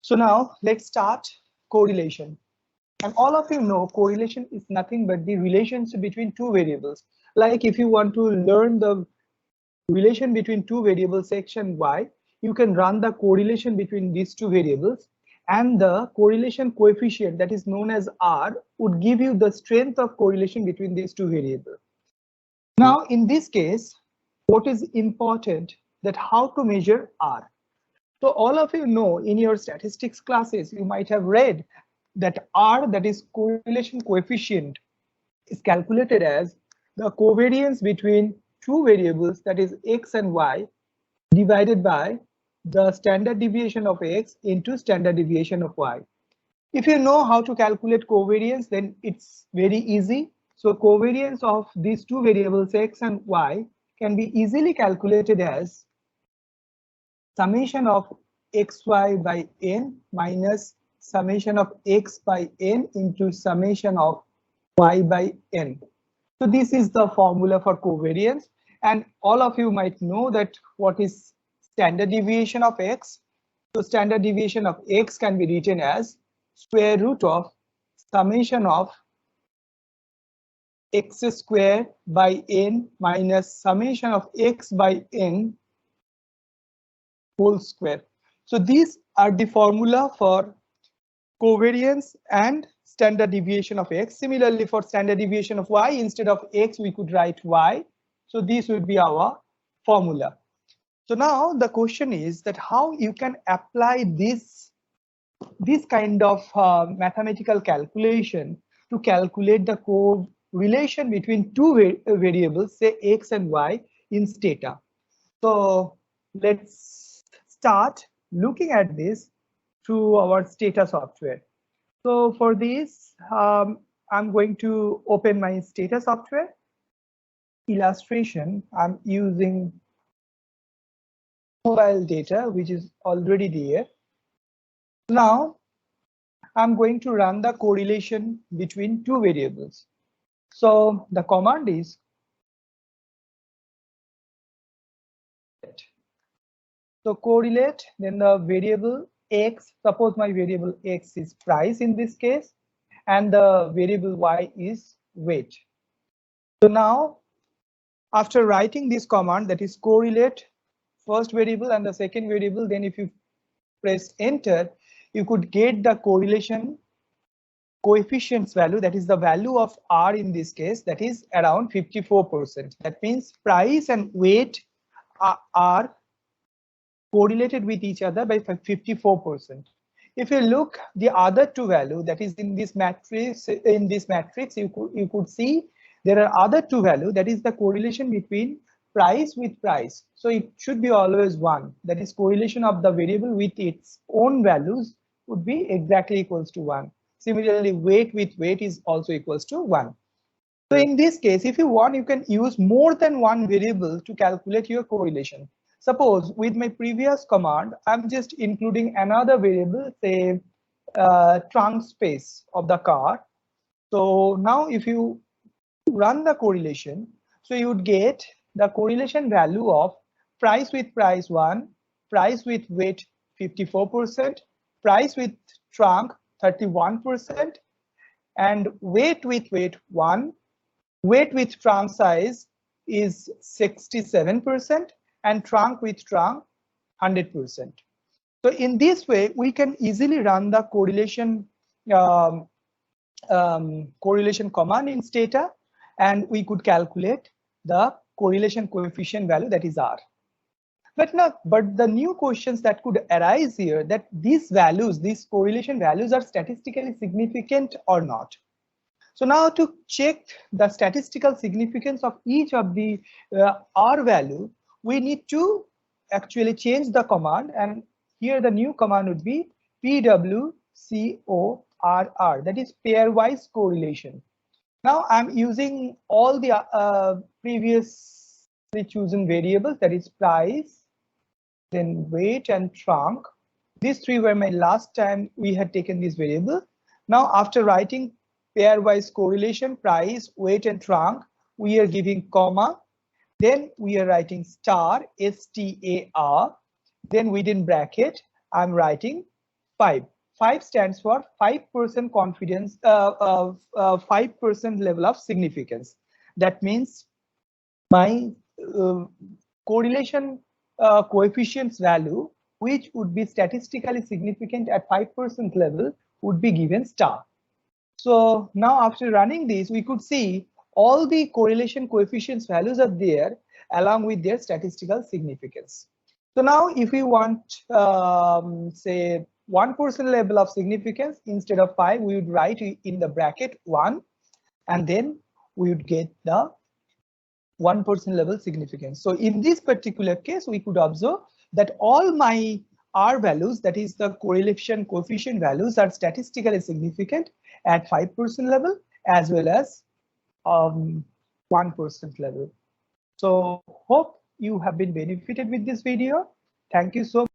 So now let's start correlation. And all of you know correlation is nothing but the relationship between two variables. Like if you want to learn the relation between two variables x and y, you can run the correlation between these two variables, and the correlation coefficient that is known as R would give you the strength of correlation between these two variables. Now in this case, what is important that how to measure R. So all of you know in your statistics classes, you might have read that R, that is correlation coefficient, is calculated as the covariance between two variables, that is x and y, divided by the standard deviation of x into standard deviation of y. If you know how to calculate covariance, then it's very easy. So covariance of these two variables x and y can be easily calculated as summation of xy by n minus summation of x by n into summation of y by n. So this is the formula for covariance, and all of you might know that what is standard deviation of x. So standard deviation of x can be written as square root of summation of x square by n minus summation of x by n whole square. So these are the formula for covariance and standard deviation of x. Similarly, for standard deviation of y, instead of x, we could write y. So this would be our formula. So now the question is that how you can apply this kind of mathematical calculation to calculate the correlation between two variables, say x and y, in STATA. So let's start looking at this through our STATA software. So for this, I'm going to open my STATA software. Illustration, I'm using mobile data, which is already there. Now, I'm going to run the correlation between two variables. So the command is so correlate, then the variable x, suppose my variable x is price in this case, and the variable y is weight. So now, after writing this command, that is correlate first variable and the second variable, then if you press enter, you could get the correlation coefficients value, that is the value of R in this case, that is around 54%. That means price and weight are correlated with each other by 54%. If you look the other two value, that is in this matrix, you could see there are other two value, that is the correlation between price with price. So it should be always 1. That is correlation of the variable with its own values would be exactly equals to 1. Similarly, weight with weight is also equals to 1. So in this case, if you want, you can use more than one variable to calculate your correlation. Suppose with my previous command, I'm just including another variable, say trunk space of the car. So now if you run the correlation, so you would get the correlation value of price with price 1, price with weight 54%, price with trunk 31%, and weight with weight 1, weight with trunk size is 67%, and trunk with trunk 100%. So in this way, we can easily run the correlation correlation command in STATA, and we could calculate the correlation coefficient value, that is R. But the new questions that could arise here, that these values, these correlation values, are statistically significant or not. So now to check the statistical significance of each of the R value, we need to actually change the command, and here the new command would be PWCORR, that is pairwise correlation. Now I'm using all the previously chosen variables, that is price, then weight and trunk. These three were my last time we had taken this variable. Now after writing pairwise correlation, price, weight and trunk, we are giving comma, then we are writing star, STAR, then within bracket I'm writing 5. 5 stands for 5% confidence, 5% level of significance. That means my correlation coefficients value, which would be statistically significant at 5% level, would be given star. So now after running this, we could see all the correlation coefficients values are there along with their statistical significance. So now if we want, say 1% level of significance, instead of 5, we would write in the bracket 1, and then we would get the 1% level significance. So in this particular case, we could observe that all my R values, that is the correlation coefficient values, are statistically significant at 5% level as well as 1% level. So hope you have been benefited with this video. Thank you so much.